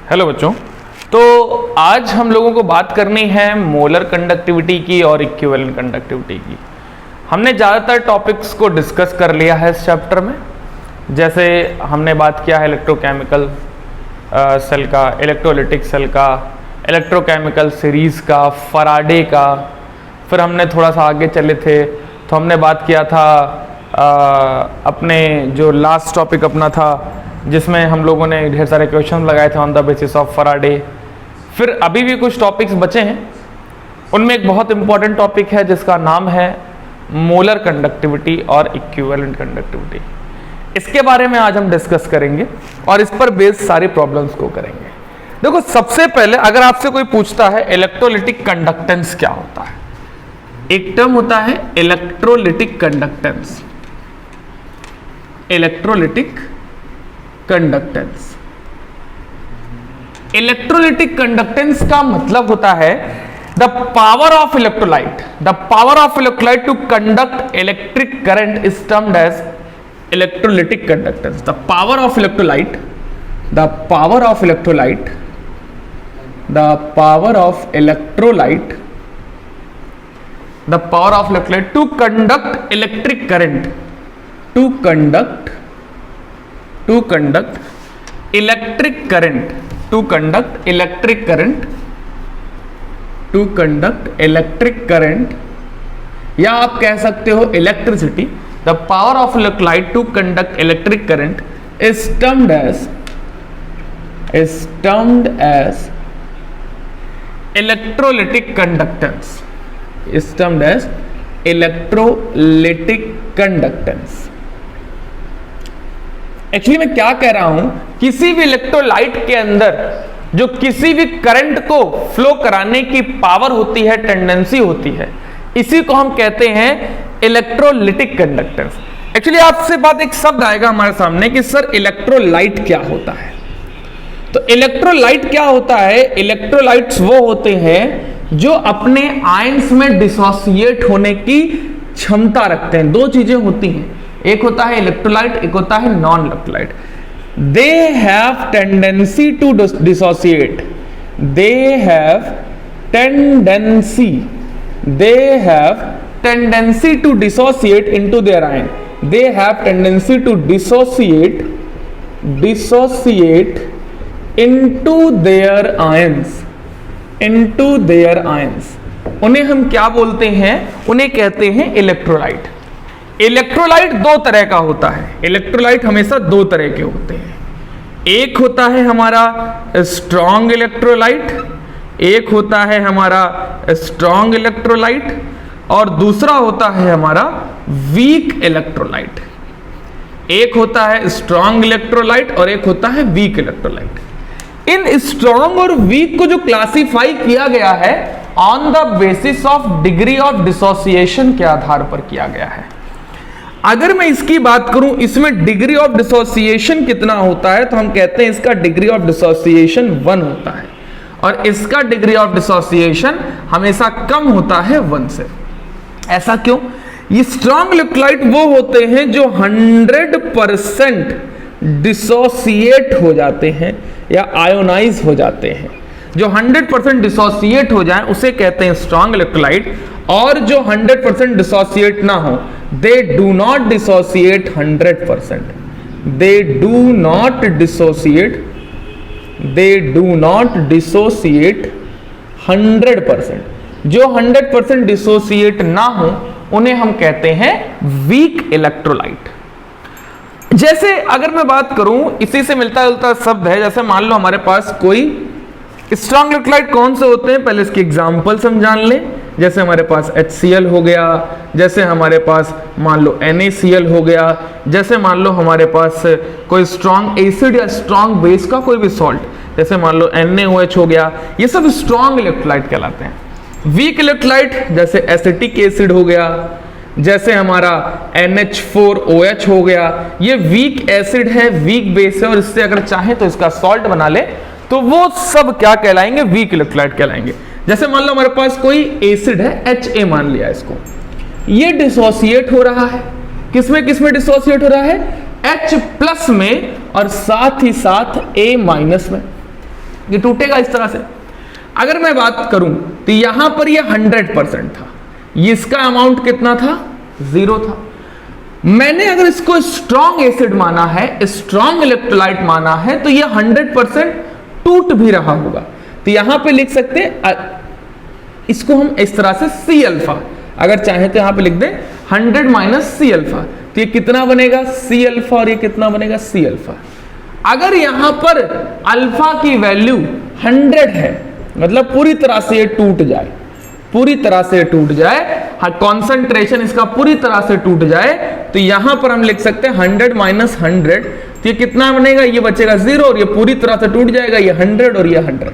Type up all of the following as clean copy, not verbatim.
Hello बच्चों। तो आज हम लोगों को बात करनी है मोलर कंडक्टिविटी की और इक्विवेलेंट कंडक्टिविटी की। हमने ज़्यादातर टॉपिक्स को डिस्कस कर लिया है इस चैप्टर में। जैसे हमने बात किया है इलेक्ट्रोकेमिकल सेल का, इलेक्ट्रोलिटिक सेल का, इलेक्ट्रोकेमिकल सीरीज़ का, फराडे का। फिर हमने थोड़ा सा आगे चले थे तो हमने बात किया था अपने जो लास्ट टॉपिक अपना था जिसमें हम लोगों ने ढेर सारे क्वेश्चन लगाए थे on the basis of Faraday. फिर अभी भी कुछ टॉपिक्स बचे हैं, उनमें एक बहुत इंपॉर्टेंट टॉपिक है जिसका नाम है मोलर कंडक्टिविटी और इक्विवेलेंट कंडक्टिविटी। इसके बारे में आज हम डिस्कस करेंगे और इस पर बेस्ड सारी प्रॉब्लम्स को करेंगे। देखो, सबसे पहले अगर आपसे कोई पूछता है इलेक्ट्रोलिटिक कंडक्टेंस क्या होता है, एक टर्म होता है electrolytic conductance. Electrolytic conductance, electrolytic conductance का मतलब होता है the power of electrolyte, the power of electrolyte to conduct electric current is termed as electrolytic conductance. The power of electrolyte, the power of electrolyte, the power of electrolyte, the power of electrolyte to conduct electric current, to conduct electric current, to conduct electric current, to conduct electric current, या आप कह सकते हो electricity. The power of electrolyte to conduct electric current is termed as electrolytic conductance, is termed as electrolytic conductance. Actually मैं क्या कह रहा हूं, किसी भी इलेक्ट्रोलाइट के अंदर जो किसी भी करंट को फ्लो कराने की पावर होती है, टेंडेंसी होती है, इसी को हम कहते हैं इलेक्ट्रोलिटिक कंडक्टेंस। एक्चुअली आपसे बात एक शब्द आएगा हमारे सामने कि सर इलेक्ट्रोलाइट क्या होता है। तो इलेक्ट्रोलाइट क्या होता है, इलेक्ट्रोलाइट्स वो होते हैं जो अपने आयंस में डिसोसिएट होने की क्षमता रखते हैं। दो चीजें होती हैं, एक होता है इलेक्ट्रोलाइट, एक होता है non electrolyte. They have tendency to dissociate, they have tendency, they have tendency to dissociate into their ion, they have tendency to dissociate into their ions, into their ions. उन्हें हम क्या बोलते हैं, उन्हें कहते हैं इलेक्ट्रोलाइट। इलेक्ट्रोलाइट दो तरह का होता है, इलेक्ट्रोलाइट हमेशा दो तरह के होते हैं। एक होता है हमारा स्ट्रॉन्ग इलेक्ट्रोलाइट, एक होता है हमारा स्ट्रॉन्ग इलेक्ट्रोलाइट, और दूसरा होता है हमारा वीक इलेक्ट्रोलाइट। एक होता है स्ट्रॉन्ग इलेक्ट्रोलाइट और एक होता है वीक इलेक्ट्रोलाइट। इन स्ट्रॉन्ग और वीक को जो क्लासिफाई किया गया है on the basis of degree of dissociation के आधार पर किया गया है। अगर मैं इसकी बात करूं, इसमें डिग्री ऑफ डिसोसिएशन कितना होता है, तो हम कहते हैं इसका डिग्री ऑफ डिसोसिएशन 1 होता है और इसका डिग्री ऑफ डिसोसिएशन हमेशा कम होता है 1 से। ऐसा क्यों? ये स्ट्रॉन्ग इलेक्ट्रोलाइट वो होते हैं जो 100% डिसोसिएट हो जाते हैं या आयोनाइज हो जाते हैं। जो 100% डिसोसिएट हो जाए उसे कहते हैं स्ट्रॉन्ग इलेक्ट्रोलाइट, और जो 100% डिसोसिएट ना हो, they do not dissociate 100%, they do not dissociate 100%। जो 100% डिसोसिएट ना हो उन्हें हम कहते हैं वीक इलेक्ट्रोलाइट। जैसे अगर मैं बात करूं, इसी से मिलता जुलता शब्द है, जैसे मान लो हमारे पास कोई स्ट्रॉन्ग इलेक्ट्रोलाइट कौन से होते हैं, पहले इसके एग्जांपल्स हम जान लें। जैसे हमारे पास HCl हो गया, जैसे हमारे पास मान लो NaCl हो गया, जैसे मान लो हमारे पास कोई स्ट्रॉन्ग एसिड या स्ट्रॉन्ग बेस का कोई भी सॉल्ट, जैसे मान लो NaOH हो गया, ये सब स्ट्रॉन्ग इलेक्ट्रोलाइट कहलाते हैं। वीक इलेक्ट्रोलाइट जैसे एसिटिक एसिड हो गया, जैसे हमारा NH4OH हो गया, ये वीक एसिड है, वीक बेस है, और इससे अगर चाहे तो इसका सॉल्ट बना ले तो वो सब क्या कहलाएंगे, वीक इलेक्ट्रोलाइट कहलाएंगे। जैसे मान लो हमारे पास कोई एसिड है, HA मान लिया इसको, ये डिसोसिएट हो रहा है, किसमें किसमें डिसोसिएट हो रहा है, H+ में और साथ ही साथ A- में। ये टूटेगा इस तरह से। अगर मैं बात करूं तो यहां पर ये 100% था, इसका अमाउंट कितना था, 0 था। मैंने अगर इसको स्ट्रॉन्ग एसिड माना है, स्ट्रॉन्ग इलेक्ट्रोलाइट माना है, तो ये 100% टूट भी रहा होगा। तो यहां पे लिख सकते हैं, इसको हम इस तरह से सी अल्फा, अगर चाहे तो यहां पे लिख दें 100 माइनस सी अल्फा, तो ये कितना बनेगा, सी अल्फा, और ये कितना बनेगा, सी अल्फा। अगर यहां पर अल्फा की वैल्यू 100 है, मतलब पूरी तरह से ये टूट जाए, पूरी तरह से टूट जाए, कॉन्सेंट्रेशन इसका पूरी तरह से टूट जाए, तो यहां पर हम लिख सकते हैं 100 माइनस 100, तो ये कितना बनेगा, ये बचेगा 0, और ये पूरी तरह से टूट जाएगा, ये 100 और ये 100।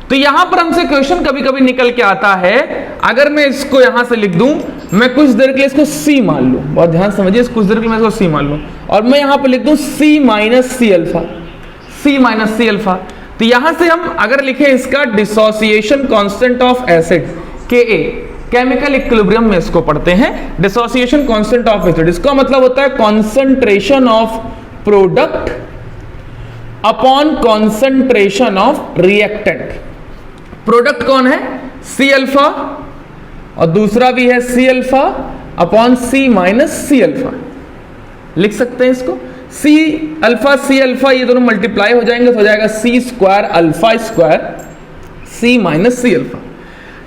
तो यहां पर हमसे क्वेश्चन कभी कभी निकल के आता है, अगर मैं इसको यहां से लिख दूं, मैं कुछ देर के लिए इसको C मान लूं, बहुत ध्यान समझिए, कुछ देर के लिए मैं इसको C मान लूं, और मैं यहां पर लिख दूं C minus C alpha, C minus C alpha. तो यहां से हम अगर लिखें इसका dissociation constant of acid Ka, chemical equilibrium में इसको पढ़ते हैं, डिसोसिएशन कांस्टेंट ऑफ एसिड, इसका मतलब होता है concentration of product upon concentration of reactant. Product कौन है, सी अल्फा, और दूसरा भी है सी अल्फा अपॉन सी माइनस सी अल्फा, लिख सकते हैं इसको सी अल्फा, ये दोनों मल्टीप्लाई हो जाएंगे तो हो जाएगा सी स्क्वायर अल्फा स्क्वायर सी माइनस सी अल्फा।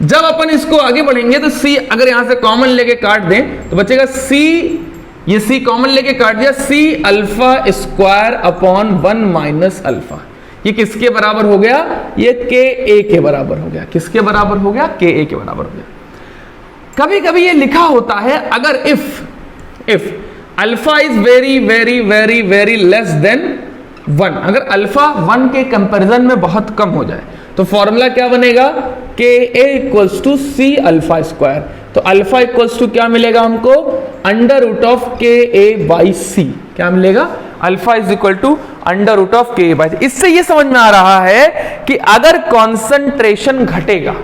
जब अपन इसको आगे बढ़ेंगे तो सी अगर यहां से कॉमन लेके काट दें तो बचेगा सी, ये सी कॉमन लेके काट दिया, C alpha square upon 1 minus alpha. ये किसके बराबर हो गया, ये के ए के बराबर हो गया, किसके बराबर हो गया, के ए के बराबर हो गया। कभी कभी ये लिखा होता है, अगर if alpha is very very very very less than 1, अगर अल्फा 1 के कंपैरिजन में बहुत कम हो जाए तो फॉर्मूला क्या बनेगा, K A equals to C alpha square. तो अल्फा इक्वल्स टू क्या मिलेगा हमको, under root of K A by C, क्या मिलेगा, alpha is equal to under root of K A by सी। इससे ये समझ में आ रहा है कि अगर कॉन्सेंट्रेशन घटेगा,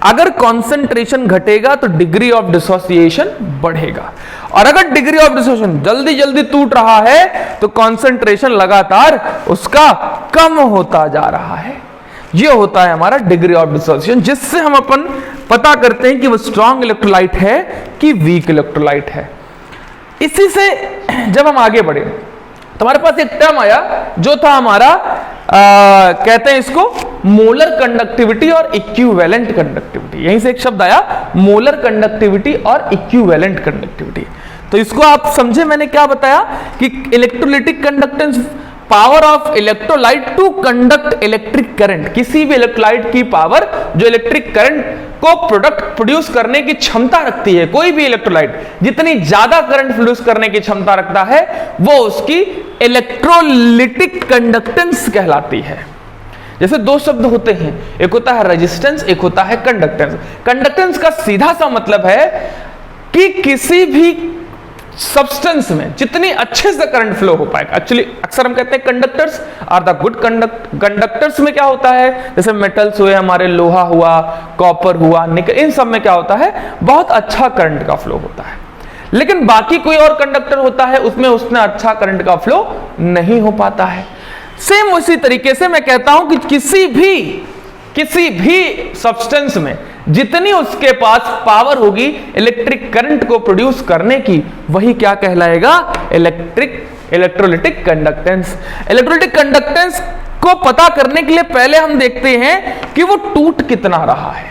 अगर कॉन्सेंट्रेशन घटेगा तो डिग्री ऑफ डिसोसिएशन बढ़ेगा, और अगर डिग्री ऑफ डिसोसिएशन जल्दी जल्दी टूट रहा है तो कॉन्सेंट्रेशन लगातार उसका कम होता जा रहा है। ये होता है हमारा डिग्री ऑफ डिसोसिएशन, जिससे हम अपन पता करते हैं कि वो स्ट्रॉन्ग इलेक्ट्रोलाइट है कि वीक इलेक्ट्रोलाइट है। इसी से जब हम आगे बढ़े तो हमारे पास एक टर्म आया जो था हमारा कहते हैं इसको मोलर कंडक्टिविटी और इक्विवेलेंट कंडक्टिविटी। यहीं से एक शब्द आया मोलर कंडक्टिविटी और इक्विवेलेंट कंडक्टिविटी। तो इसको आप समझे, मैंने क्या बताया कि electrolytic conductance, power of electrolyte to conduct electric current, किसी भी इलेक्ट्रोलाइट की पावर जो इलेक्ट्रिक करंट को प्रोड्यूस करने की क्षमता रखती है, कोई भी इलेक्ट्रोलाइट जितनी ज्यादा करंट प्रोड्यूस करने की क्षमता रखता है वो उसकी इलेक्ट्रोलिटिक कंडक्टेंस कहलाती है। जैसे दो शब्द होते हैं, एक होता है रेजिस्टेंस, एक होता है कंडक्टेंस। कंडक्टेंस का सीधा सा मतलब है कि किसी भी सब्सटेंस में जितनी अच्छे से करंट फ्लो हो पाएगा। एक्चुअली अक्सर हम कहते हैं conductors are the good conductors में क्या होता है, जैसे मेटल्स हुए हमारे, लोहा हुआ, कॉपर हुआ, निकल, इन सब में क्या होता है, बहुत अच्छा करंट का फ्लो होता है। लेकिन बाकी कोई और कंडक्टर होता है उसमें उसने अच्छा करंट का फ्लो नहीं हो पाता है। सेम उसी तरीके से मैं कहता हूं कि किसी भी सब्सटेंस में जितनी उसके पास पावर होगी इलेक्ट्रिक करंट को प्रोड्यूस करने की, वही क्या कहलाएगा, इलेक्ट्रोलिटिक कंडक्टेंस। इलेक्ट्रोलिटिक कंडक्टेंस को पता करने के लिए पहले हम देखते हैं कि वो टूट कितना रहा है।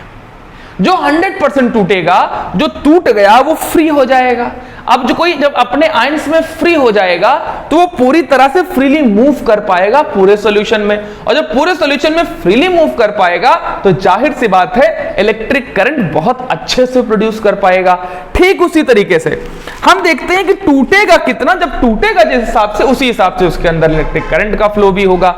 जो 100% टूटेगा, जो टूट गया वो फ्री हो जाएगा। अब जो कोई जब अपने आयंस में फ्री हो जाएगा तो वो पूरी तरह से फ्रीली मूव कर पाएगा पूरे सॉल्यूशन में, और जब पूरे सॉल्यूशन में फ्रीली मूव कर पाएगा तो जाहिर सी बात है इलेक्ट्रिक करंट बहुत अच्छे से प्रोड्यूस कर पाएगा। ठीक उसी तरीके से हम देखते हैं कि टूटेगा कितना, जब टूटेगा जिस हिसाब से उसी हिसाब से उसके अंदर इलेक्ट्रिक करंट का फ्लो भी होगा।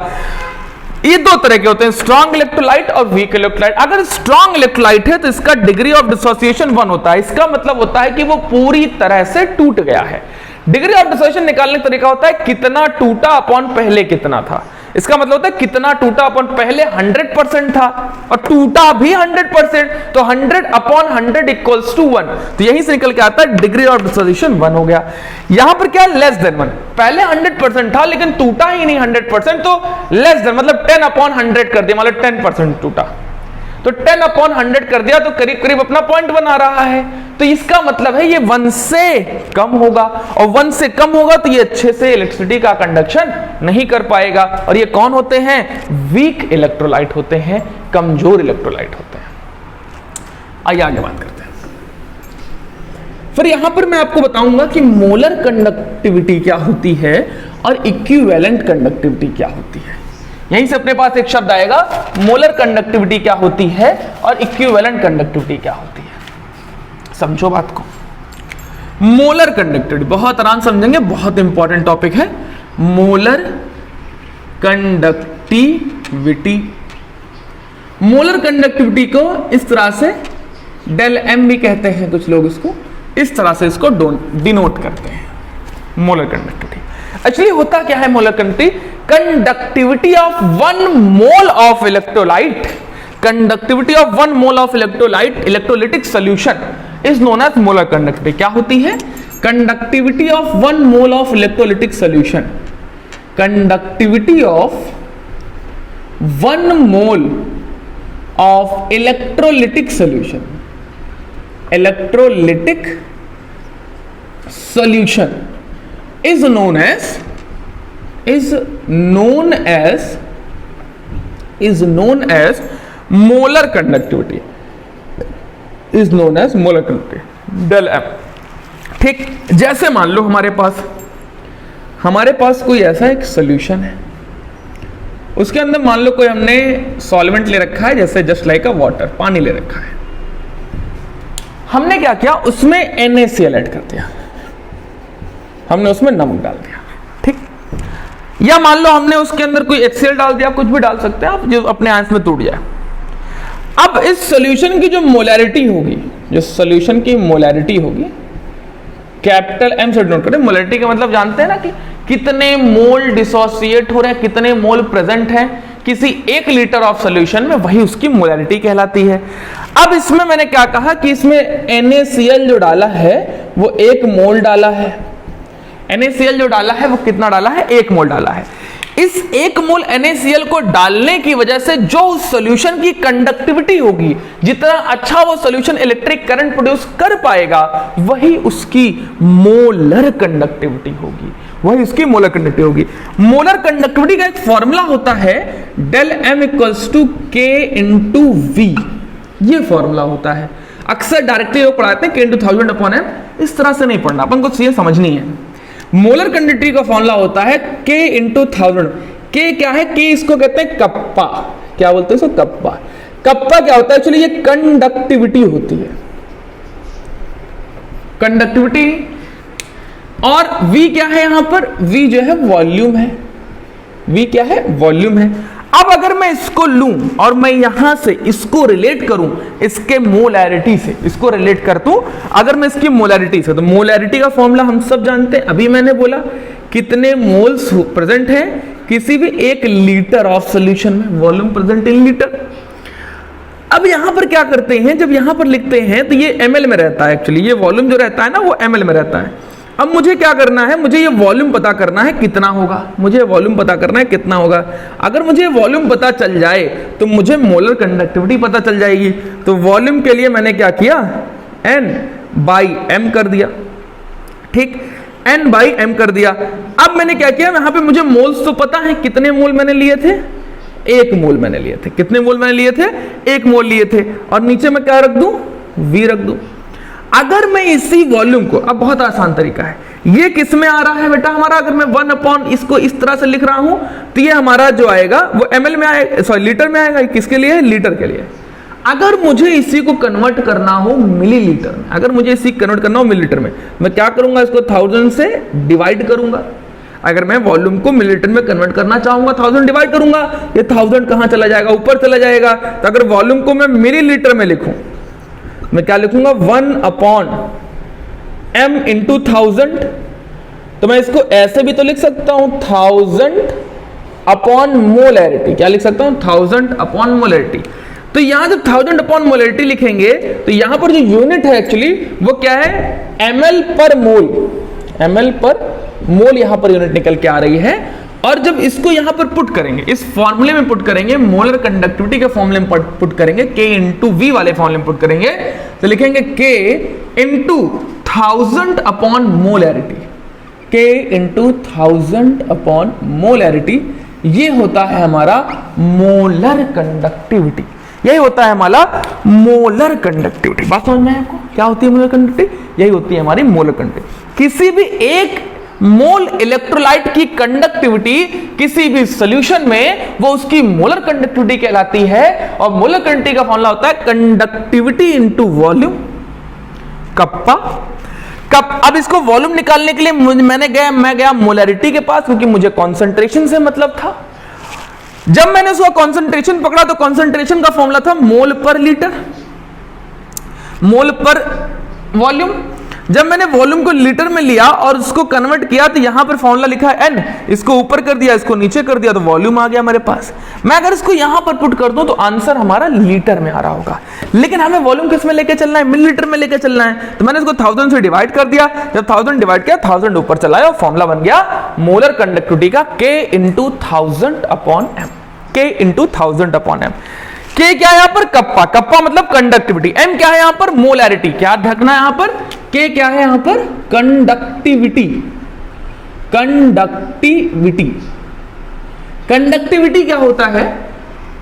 ये दो तरह के होते हैं, स्ट्रॉन्ग इलेक्ट्रोलाइट और वीक इलेक्ट्रोलाइट। अगर स्ट्रॉन्ग इलेक्ट्रोलाइट है तो इसका डिग्री ऑफ डिसोसिएशन 1 होता है। इसका मतलब होता है कि वो पूरी तरह से टूट गया है। डिग्री ऑफ डिसोसिएशन निकालने का तरीका होता है कितना टूटा अपॉन पहले कितना था। इसका मतलब होता है कितना टूटा अपन, पहले 100% था और टूटा भी 100%, तो 100 अपॉन 100 इक्वल्स टू 1, तो यहीं से निकल के आता है डिग्री ऑफ डिसोल्यूशन 1 हो गया। यहां पर क्या है, लेस देन 1, पहले 100% था लेकिन टूटा ही नहीं 100%, तो लेस देन मतलब 10 अपॉन 100 कर दिया, मतलब 10% टूटा, तो 10 अपॉन 100 कर दिया तो करीब करीब अपना पॉइंट बना रहा है, तो इसका मतलब है ये 1 से कम होगा, और 1 से कम होगा तो ये अच्छे से इलेक्ट्रिसिटी का कंडक्शन नहीं कर पाएगा, और ये कौन होते हैं, वीक इलेक्ट्रोलाइट होते हैं, कमजोर इलेक्ट्रोलाइट होते हैं। आइए आगे बात करते हैं। फिर यहां पर मैं आपको बताऊंगा कि मोलर कंडक्टिविटी क्या होती है और इक्विवेलेंट कंडक्टिविटी क्या होती है। यहीं से अपने पास एक शब्द आएगा, मोलर कंडक्टिविटी क्या होती है और इक्विवेलेंट कंडक्टिविटी क्या होती है। समझो बात को। मोलर कंडक्टिविटी बहुत आराम समझेंगे, बहुत इंपॉर्टेंट टॉपिक है। मोलर कंडक्टिविटी, मोलर कंडक्टिविटी को इस तरह से डेल एम भी कहते हैं कुछ लोग, इसको इस तरह से इसको डिनोट करते हैं, मोलर कंडक्टिविटी। एक्चुअली होता क्या है molar conductivity, conductivity of 1 mole of electrolyte, conductivity of 1 mole of electrolyte electrolytic solution is known as molar conductivity. क्या होती है, conductivity of 1 mole of electrolytic solution, conductivity of 1 mole of electrolytic solution, electrolytic solution is known as molar conductivity, is known as molar conductivity del M। ठीक, जैसे मान लो हमारे पास कोई ऐसा एक सॉल्यूशन है, उसके अंदर मान लो कोई हमने सॉल्वेंट ले रखा है, जैसे जस्ट लाइक अ वाटर, पानी ले रखा है। हमने क्या किया, उसमें NaCl ऐड कर दिया, हमने उसमें नमक डाल दिया, ठीक। या मान लो हमने उसके अंदर कोई HCl डाल दिया, कुछ भी डाल सकते हैं आप जो अपने आंच में टूट जाए। अब इस सॉल्यूशन की जो मोलैरिटी होगी, जो सॉल्यूशन की मोलैरिटी होगी, कैपिटल M से डिनोट करें। मोलैरिटी का मतलब जानते हैं ना कि कितने मोल डिसोसिएट हो रहे हैं, कितने मोल प्रेजेंट हैं किसी 1 लीटर ऑफ सॉल्यूशन में, वही उसकी मोलैरिटी कहलाती है। अब इसमें मैंने क्या कहा कि इसमें NaCl जो डाला है वो 1 मोल डाला है, NaCl जो डाला है वो कितना डाला है, 1 मोल डाला है। इस 1 मोल NaCl को डालने की वजह से जो उस सॉल्यूशन की कंडक्टिविटी होगी, जितना अच्छा वो सॉल्यूशन इलेक्ट्रिक करंट प्रोड्यूस कर पाएगा, वही उसकी मोलर कंडक्टिविटी होगी, वही उसकी मोलर कंडक्टिविटी होगी। मोलर कंडक्टिविटी का एक फॉर्मूला होता है del M equals to K into V, ये फॉर्मूला होता है। अक्सर डायरेक्टली लोग पढ़ाते हैं K इंटू 1000 अपॉन M, इस तरह से नहीं पढ़ना, अपन को चीजें समझनी है। मोलर कंडक्टिविटी का फॉर्मूला होता है K इंटू 1000। K क्या है, K इसको कहते हैं कप्पा, क्या बोलते हैं इसको, कप्पा। कप्पा क्या होता है, एक्चुअली ये कंडक्टिविटी होती है, कंडक्टिविटी। और V क्या है यहां पर, V जो है वॉल्यूम है, V क्या है, वॉल्यूम है। अब अगर मैं इसको लूं और मैं यहां से इसको रिलेट करूं इसके मोलैरिटी से, इसको रिलेट कर दूं अगर मैं इसकी मोलैरिटी से, तो मोलैरिटी का फॉर्मूला हम सब जानते हैं, अभी मैंने बोला कितने मोल्स प्रेजेंट हैं किसी भी 1 लीटर ऑफ सॉल्यूशन में, वॉल्यूम प्रेजेंट इन लीटर। अब यहां पर क्या करते हैं, जब यहां पर लिखते हैं तो ये ml में रहता है, एक्चुअली ये वॉल्यूम जो रहता है ना वो ml में रहता है। अब मुझे क्या करना है, मुझे ये वॉल्यूम पता करना है कितना होगा, मुझे वॉल्यूम पता करना है कितना होगा। अगर मुझे वॉल्यूम पता चल जाए तो मुझे मोलर कंडक्टिविटी पता चल जाएगी। तो वॉल्यूम के लिए मैंने क्या किया, N बाई M कर दिया, ठीक, N बाई M कर दिया। अब मैंने क्या किया, यहाँ पे मुझे मोल्स तो पता है, कितने मोल मैंने लिए थे, 1 मोल मैंने लिए थे। कितने मोल मैंने लिए थे, 1 मोल लिए थे। और नीचे मैं क्या रख दूं, V रख दूं। अगर मैं इसी वॉल्यूम को, अब बहुत आसान तरीका है, ये किस में आ रहा है बेटा हमारा, अगर मैं 1 अपॉन इसको इस तरह से लिख रहा हूं तो ये हमारा जो आएगा वो ml में आएगा, सॉरी लीटर में आएगा। किसके लिए, लीटर के लिए। अगर मुझे इसी को कन्वर्ट करना हो मिलीलीटर में, अगर मुझे इसी कन्वर्ट करना हो मिलीलीटर में, मैं क्या करूंगा, इसको 1000 से डिवाइड करूंगा। अगर मैं वॉल्यूम को मिलीलीटर में कन्वर्ट करना चाहूंगा 1000 डिवाइड करूंगा, ये 1000 कहां चला जाएगा, ऊपर चला जाएगा। तो अगर वॉल्यूम को मैं मिलीलीटर में लिखूं, मैं क्या लिखूंगा, 1 अपॉन M इंटू 1000। तो मैं इसको ऐसे भी तो लिख सकता हूं 1000 अपॉन मोलैरिटी, क्या लिख सकता हूं 1000 अपॉन मोलैरिटी। तो यहां जब 1000 अपॉन मोलैरिटी लिखेंगे तो यहां पर जो यूनिट है एक्चुअली वो क्या है, ml पर मोल, ml पर मोल यहां पर यूनिट निकल के आ रही है। और जब इसको यहां पर पुट करेंगे, इस फॉर्मूले में पुट करेंगे, मोलर कंडक्टिविटी के फॉर्मूले में पुट करेंगे, K इंटू V वाले फॉर्मूले में पुट करेंगे, तो लिखेंगे K into 1000 upon molarity, K into 1000 upon molarity. ये होता है हमारा मोलर कंडक्टिविटी, यही होता है हमारा मोलर कंडक्टिविटी। बात समझ में है आपको, क्या होती है मोलर कंडक्टिविटी? यही होती है हमारी मोलर कंडक्टिविटी। किसी भी एक मोल इलेक्ट्रोलाइट की कंडक्टिविटी किसी भी सॉल्यूशन में वो उसकी मोलर कंडक्टिविटी कहलाती है। और मोलर कंडक्टिविटी का फॉर्मूला होता है conductivity into volume, kappa cup. अब इसको वॉल्यूम निकालने के लिए मैं गया मोलैरिटी के पास, क्योंकि मुझे कॉन्सेंट्रेशन से मतलब था। जब मैंने उसका कॉन्सेंट्रेशन पकड़ा तो कॉन्सेंट्रेशन का फॉर्मूला था मोल पर लीटर, मोल पर वॉल्यूम। जब मैंने वॉल्यूम को लीटर में लिया और उसको कन्वर्ट किया तो यहां पर फॉर्मूला लिखा है n, इसको ऊपर कर दिया, इसको नीचे कर दिया, तो वॉल्यूम आ गया मेरे पास। मैं अगर इसको यहां पर पुट कर दूं तो आंसर हमारा लीटर में आ रहा होगा, लेकिन हमें वॉल्यूम किस में लेके चलना है, मिलीलीटर में लेके चलना है। तो मैंने इसको 1000 से डिवाइड कर दिया, जब 1000 डिवाइड किया 1000 ऊपर चलाया और फॉर्मूला बन गया मोलर कंडक्टिविटी का K into 1000 upon m, K into 1000 upon m। K क्या है यहां पर, कप्पा, कप्पा मतलब कंडक्टिविटी। M क्या है यहां पर, मोलैरिटी। क्या ढकना है यहां पर, K क्या है यहां पर, कंडक्टिविटी, कंडक्टिविटी। कंडक्टिविटी क्या होता है,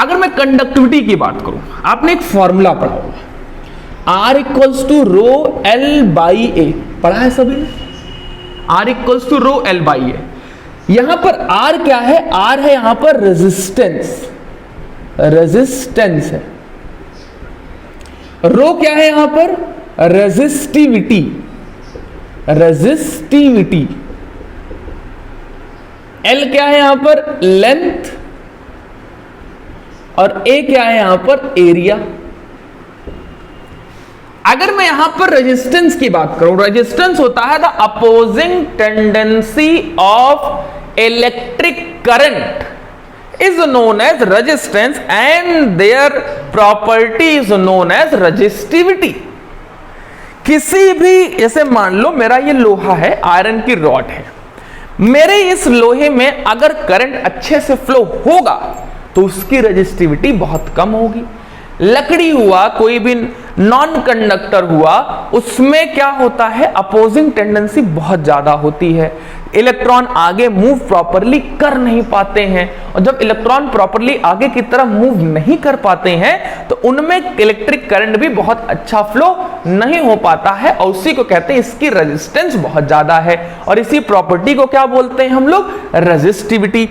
अगर मैं कंडक्टिविटी की बात करूं, आपने एक फॉर्मूला पढ़ा होगा R equals to rho L by A, पढ़ा है सभी ने, R equals to rho L by A. यहां पर R क्या है, R है यहां पर रेजिस्टेंस, रेजिस्टेंस है। रो क्या है यहां पर, रेजिस्टिविटी, रेजिस्टिविटी। एल क्या है यहां पर, लेंथ, और ए क्या है यहां पर, एरिया। अगर मैं यहां पर रेजिस्टेंस की बात करूं, रेजिस्टेंस होता है the opposing tendency of electric current is known as resistance and their property is known as resistivity। किसी भी, जैसे मान लो मेरा ये लोहा है, आयरन की रॉड है, मेरे इस लोहे में अगर करंट अच्छे से फ्लो होगा तो उसकी रेजिस्टिविटी बहुत कम होगी। लकड़ी हुआ, कोई भी नॉन कंडक्टर हुआ, उसमें क्या होता है, अपोजिंग टेंडेंसी बहुत ज्यादा होती है, इलेक्ट्रॉन आगे मूव प्रॉपरली कर नहीं पाते हैं। और जब इलेक्ट्रॉन प्रॉपरली आगे की तरफ मूव नहीं कर पाते हैं तो उनमें इलेक्ट्रिक करंट भी बहुत अच्छा फ्लो नहीं हो पाता है, और उसी को कहते हैं इसकी रेजिस्टेंस बहुत ज्यादा है, और इसी प्रॉपर्टी को क्या बोलते हैं हम लोग, रेजिस्टिविटी।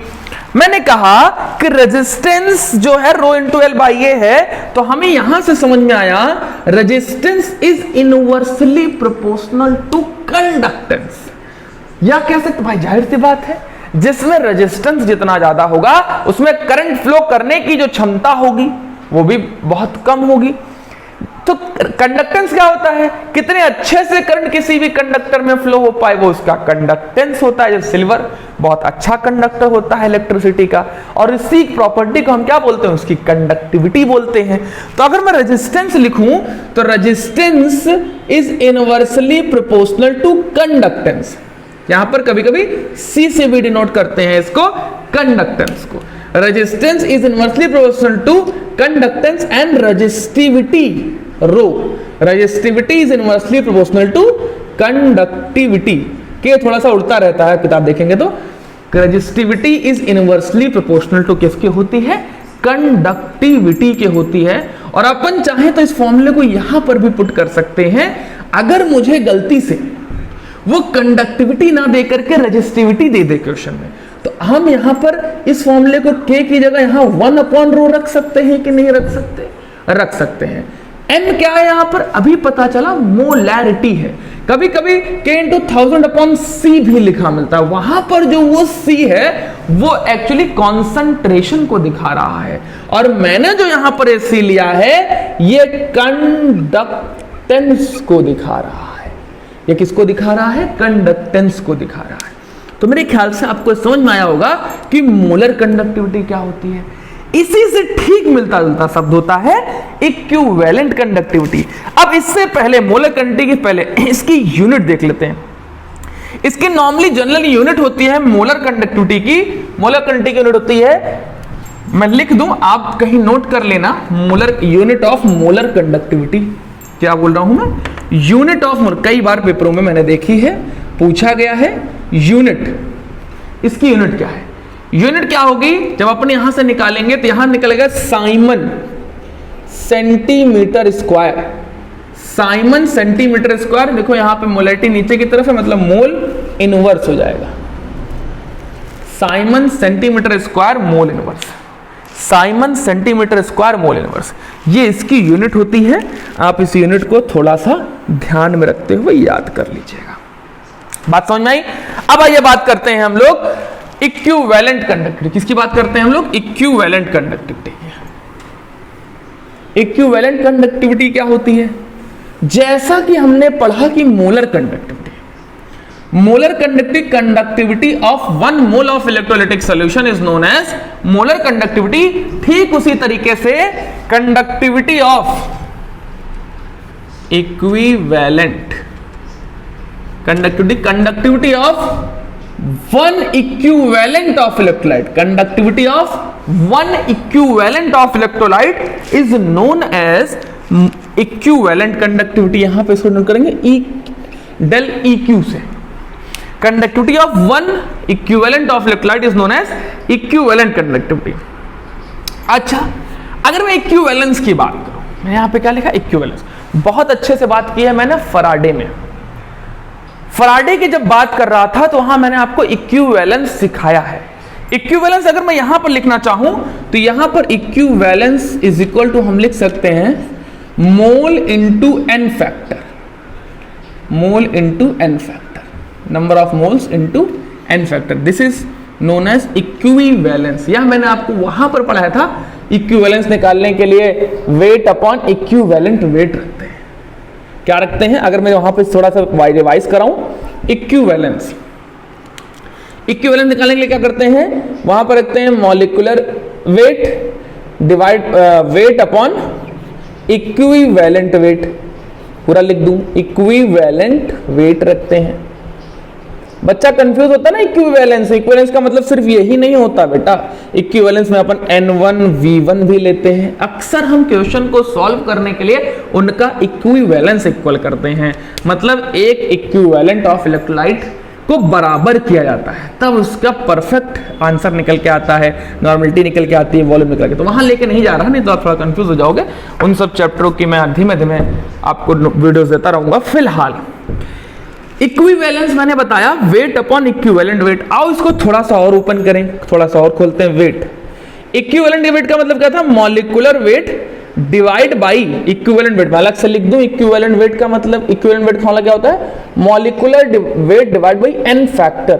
मैंने कहा कि रेजिस्टेंस जो है rho into L by A है, तो हमें यहां से समझ में आया resistance is inversely proportional to conductance. या कह सकते भाई जाहिर सी बात है, जिसमें रेजिस्टेंस जितना ज्यादा होगा उसमें करंट फ्लो करने की जो क्षमता होगी वो भी बहुत कम होगी। तो कंडक्टेंस क्या होता है, कितने अच्छे से करंट किसी भी कंडक्टर में फ्लो हो पाए वो उसका कंडक्टेंस होता है। जब सिल्वर बहुत अच्छा कंडक्टर होता है इलेक्ट्रिसिटी का, और इसी प्रॉपर्टी को हम क्या बोलते हैं, उसकी कंडक्टिविटी बोलते हैं। तो अगर मैं रेजिस्टेंस लिखूं तो resistance is inversely proportional to conductance. यहां पर कभी कभी सी से भी डिनोट करते हैं इसको, कंडक्टेंस को। Resistance is inversely proportional to conductance and resistivity rho, resistivity is inversely proportional to conductivity. के थोड़ा सा उल्टा रहता है, किताब देखेंगे तो resistivity is inversely proportional to किसके होती है, कंडक्टिविटी के होती है। और अपन चाहे तो इस फॉर्मूले को यहां पर भी पुट कर सकते हैं। अगर मुझे गलती से वो कंडक्टिविटी ना दे करके रेजिस्टिविटी दे दे क्वेश्चन में, तो हम यहां पर इस फॉर्मूले को K की जगह यहां 1 अपॉन रो रख सकते हैं कि नहीं रख सकते, रख सकते हैं। M क्या है यहां पर, अभी पता चला मोलैरिटी है। कभी कभी K इंटू 1000 अपॉन C भी लिखा मिलता है, वहां पर जो वो C है वो एक्चुअली कॉन्सेंट्रेशन को दिखा रहा है, और मैंने जो यहां पर C लिया है ये कंडक्टेंस को दिखा रहा है। ये किसको दिखा रहा है, कंडक्टेंस को दिखा रहा है। तो मेरे ख्याल से आपको समझ में आया होगा कि मोलर कंडक्टिविटी क्या होती है। इसी से ठीक मिलता जुलता शब्द होता है इक्विवेलेंट कंडक्टिविटी। अब इससे पहले मोलर कंडक्टिविटी के पहले इसकी यूनिट देख लेते हैं। इसकी नॉर्मली जनरल यूनिट होती है मोलर कंडक्टिविटी की, मोलर कंडक्टिविटी की यूनिट होती है, मैं लिख दूं आप कहीं नोट कर लेना, molar unit of molar conductivity. क्या बोल रहा हूं मैं? यूनिट ऑफ मोलर, कई बार पेपरों में मैंने देखी है, पूछा गया है यूनिट। इसकी यूनिट क्या है? यूनिट क्या होगी? जब अपन यहां से निकालेंगे तो यहां निकलेगा Simon centimetre square. Simon centimetre square, देखो यहां पे मोलैरिटी नीचे की तरफ है, मतलब मोल इनवर्स हो जाएगा। Simon centimetre square mole inverse, Simon centimetre square mole inverse, ये इसकी यूनिट होती है। आप इस यूनिट को थोड़ा सा ध्यान में रखते हुए याद कर लीजिएगा। बात समझ में आई? अब आइए बात करते हैं हम लोग इक्विवेलेंट कंडक्टिविटी। किसकी बात करते हैं हम लोग? Equivalent conductivity. इक्विवेलेंट कंडक्टिविटी क्या होती है? जैसा कि हमने पढ़ा कि molar conductivity, molar conductivity of 1 mole of electrolytic solution is known as molar conductivity. ठीक उसी तरीके से conductivity of equivalent conductivity of 1 equivalent of electrolyte, conductivity of 1 equivalent of electrolyte is known as equivalent conductivity. यहां पे इसको note करेंगे E del E Q से। Conductivity of 1 equivalent of electrolyte is known as equivalent conductivity. अच्छा, अगर मैं equivalence की बात करूं, मैंने यहां पे क्या लिखा? इक्विवेलेंस। बहुत अच्छे से बात की है मैंने फराडे में। फराडे की जब बात कर रहा था तो वहां मैंने आपको इक्विवेलेंस सिखाया है। इक्विवेलेंस अगर मैं यहां पर लिखना चाहूं तो यहां पर इक्विवेलेंस इज इक्वल टू हम लिख सकते हैं mole into N factor, mole into N factor, number of moles into N factor. This is known as equivalence. यह मैंने आपको वहां पर पढ़ाया था। इक्विवेलेंस निकालने के लिए वेट अपॉन इक्विवेलेंट वेट रखते हैं। क्या रखते हैं? अगर मैं वहां पे थोड़ा सा रिवाइज कराऊं, इक्विवेलेंस, इक्विवेलेंस निकालने के लिए क्या करते हैं? वहां पर रखते हैं molecular weight divide weight upon equivalent weight. पूरा लिख दूं, इक्विवेलेंट वेट रखते हैं। बच्चा कंफ्यूज होता है ना इक्विवेलेंस। इक्विवेलेंस का मतलब सिर्फ यही नहीं होता बेटा, इक्विवेलेंस में अपन N1 V1 भी लेते हैं। अक्सर हम क्वेश्चन को सॉल्व करने के लिए उनका इक्विवेलेंस इक्वल करते हैं, मतलब एक इक्विवेलेंट ऑफ इलेक्ट्रोलाइट को बराबर किया जाता है, तब उसका परफेक्ट आंसर निकल के आता है, नॉर्मलिटी निकल के आती है, वॉल्यूम निकल के। तो वहां लेके नहीं जा रहा, नहीं तो आप थोड़ा कंफ्यूज हो जाओगे। उन सब चैप्टरों की मैं धीमे धीमे आपको वीडियोस देता रहूंगा। फिलहाल इक्विवेलेंस मैंने बताया, वेट अपॉन इक्विवेलेंट वेट। आओ इसको थोड़ा सा और ओपन करें, थोड़ा सा और खोलते हैं। वेट, इक्विवेलेंट वेट का मतलब क्या था? Molecular weight divide by equivalent weight. मैं अलग से लिख दूं, इक्विवेलेंट वेट का मतलब, इक्विवेलेंट वेट का क्या होता है? Molecular weight divide by N factor,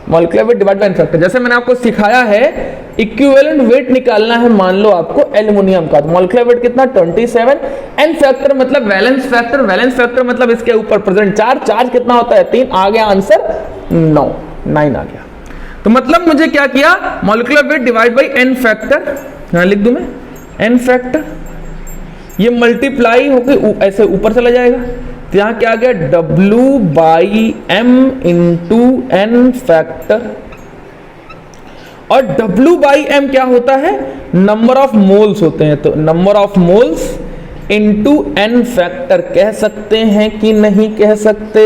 molecular weight divide by N factor. जैसे मैंने आपको सिखाया है, इक्विवेलेंट वेट निकालना है, मान लो आपको एल्युमिनियम का, तो मॉलिक्यूलर वेट कितना? 27। एन फैक्टर मतलब वैलेंस फैक्टर, वैलेंस फैक्टर मतलब इसके ऊपर प्रेजेंट चार्ज, चार्ज कितना होता है? 3। आ गया आंसर 9 आ गया। तो मतलब मुझे क्या किया? Molecular weight divide by N factor, यहां लिख दूं मैं एन फैक्टर, ये मल्टीप्लाई होकर ऐसे ऊपर चला जाएगा, तो यहां क्या आ गया? W by M into N factor. और W बाई एम क्या होता है? नंबर ऑफ मोल्स होते हैं, तो number of moles into N factor. कह सकते हैं कि नहीं कह सकते?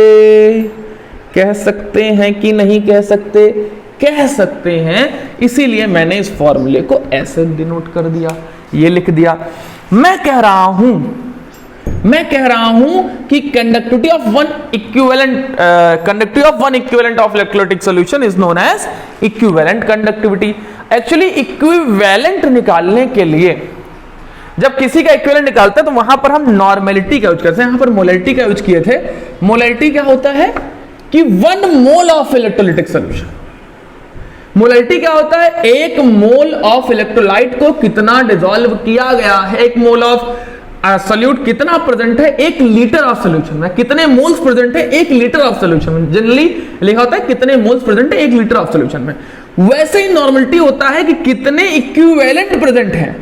कह सकते हैं कि नहीं कह सकते? कह सकते हैं। इसीलिए मैंने इस फॉर्मूले को ऐसे डिनोट कर दिया, ये लिख दिया। मैं कह रहा हूं कि conductivity of one equivalent of electrolytic solution is known as equivalent conductivity. Actually equivalent निकालने के लिए जब किसी का इक्विवेलेंट निकालते हैं तो वहां पर हम नॉर्मेलिटी का यूज करते हैं। यहां पर मोलैरिटी का यूज किए थे। मोलैरिटी क्या होता है कि 1 mole of electrolytic solution. Molarity क्या होता है? 1 मोल ऑफ इलेक्ट्रोलाइट को कितना डिसॉल्व किया गया है। 1 मोल ऑफ सॉल्यूट कितना प्रेजेंट है 1 लीटर ऑफ सॉल्यूशन में, कितने मोल्स प्रेजेंट है 1 लीटर ऑफ सॉल्यूशन में, जनरली लिखा होता है कितने मोल्स प्रेजेंट है 1 लीटर ऑफ सॉल्यूशन में। वैसे ही नॉर्मलिटी होता है कि कितने इक्विवेलेंट प्रेजेंट है,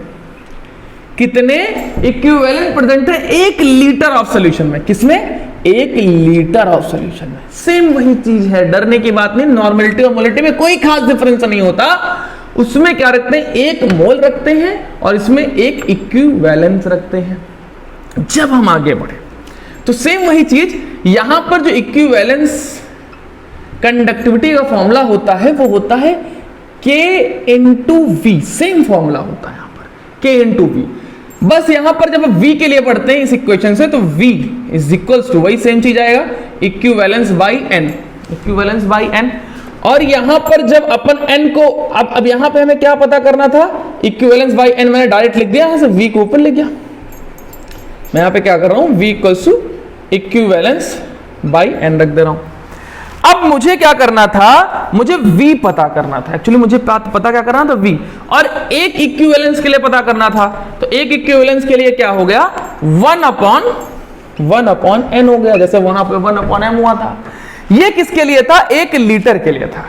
कितने इक्विवेलेंट प्रेजेंट है 1 लीटर ऑफ सॉल्यूशन में, किसमें 1 लीटर ऑफ सॉल्यूशन में। सेम वही चीज है, डरने की बात नहीं, नॉर्मलिटी और मोलिटी में कोई खास डिफरेंस नहीं होता। उसमें क्या रखते हैं 1 मोल रखते हैं और इसमें 1 इक्विवेलेंस रखते हैं। जब हम आगे बढ़े तो सेम वही चीज यहां पर जो इक्विवेलेंस कंडक्टिविटी का फॉर्मूला होता है वो होता है K into V, same formula होता है यहां पर K इंटू वी। बस यहां पर जब V के लिए पढ़ते हैं इस इक्वेशन से तो V इज इक्वल्स टू वही सेम चीज आएगा equivalence by n, equivalence by n। और यहां पर जब अपन n को अब यहां पे हमें क्या पता करना था, इक्विवेलेंस बाई n मैंने डायरेक्ट लिख दिया, यहां से V को ऊपर लिख गया। मैं यहां पे क्या कर रहा हूं V equals to equivalence by n रख दे रहा हूं। अब मुझे क्या करना था, मुझे V पता करना था, एक्चुअली मुझे पता क्या करना था V, और एक इक्विवेलेंस के लिए पता करना था। तो एक इक्विवेलेंस के लिए क्या हो गया 1 अपॉन n हो गया, जैसे वहां पे 1 अपॉन m हुआ था। ये किसके लिए था, 1 लीटर के लिए था।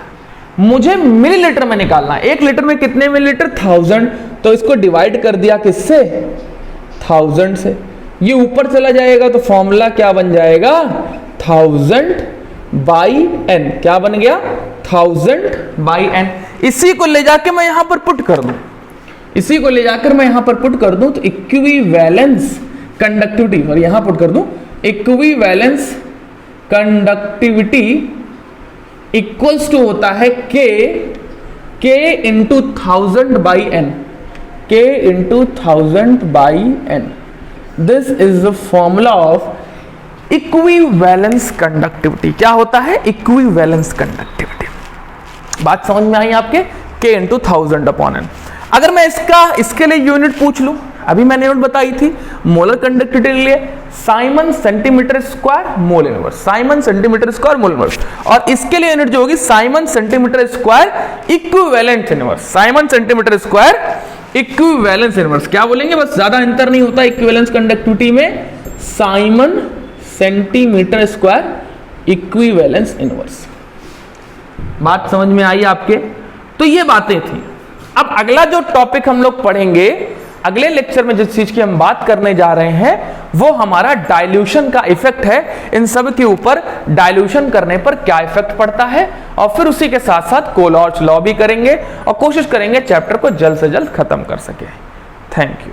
मुझे मिलीलीटर में निकालना, 1 लीटर में कितने मिलीलीटर 1000, तो इसको डिवाइड कर दिया किससे 1000 से, ये ऊपर चला जाएगा तो फॉर्मूला क्या बन जाएगा 1000 बाई n, क्या बन गया 1000 बाई n। इसी को ले जाके मैं यहां पर पुट कर दूं, इसी को ले जाकर मैं यहां पर पुट कर दूं तो इक्विवेलेंस कंडक्टिविटी, और यहां पुट कर दूं इक्विवेलेंस कंडक्टिविटी इक्वल्स टू होता है K into 1000 by n, K into 1000 by n। This is the formula of equivalence conductivity. क्या होता है इक्विवेलेंस कंडक्टिविटी। बात समझ में आई आपके, K इंटू 1000 अपॉन n। अगर मैं इसके लिए यूनिट पूछ लूं, अभी मैंने यूनिट बताई थी मोलर कंडक्टिविटी के लिए Simon centimetre square mole inverse, Simon centimetre square mole inverse, और इसके लिए यूनिट जो होगी Simon centimetre square equivalent inverse, Simon centimetre square equivalence inverse. क्या बोलेंगे, बस ज्यादा अंतर नहीं होता इक्विवेलेंस कंडक्टिविटी में, Simon centimetre square equivalence inverse. बात समझ में आई आपके। तो ये बातें थी। अब अगला जो टॉपिक हम लोग पढ़ेंगे अगले लेक्चर में, जिस चीज की हम बात करने जा रहे हैं वो हमारा डाइल्यूशन का इफेक्ट है। इन सब के ऊपर डाइल्यूशन करने पर क्या इफेक्ट पड़ता है, और फिर उसी के साथ साथ कोलॉर्च लॉ भी करेंगे और कोशिश करेंगे चैप्टर को जल्द से जल्द खत्म कर सके। Thank you.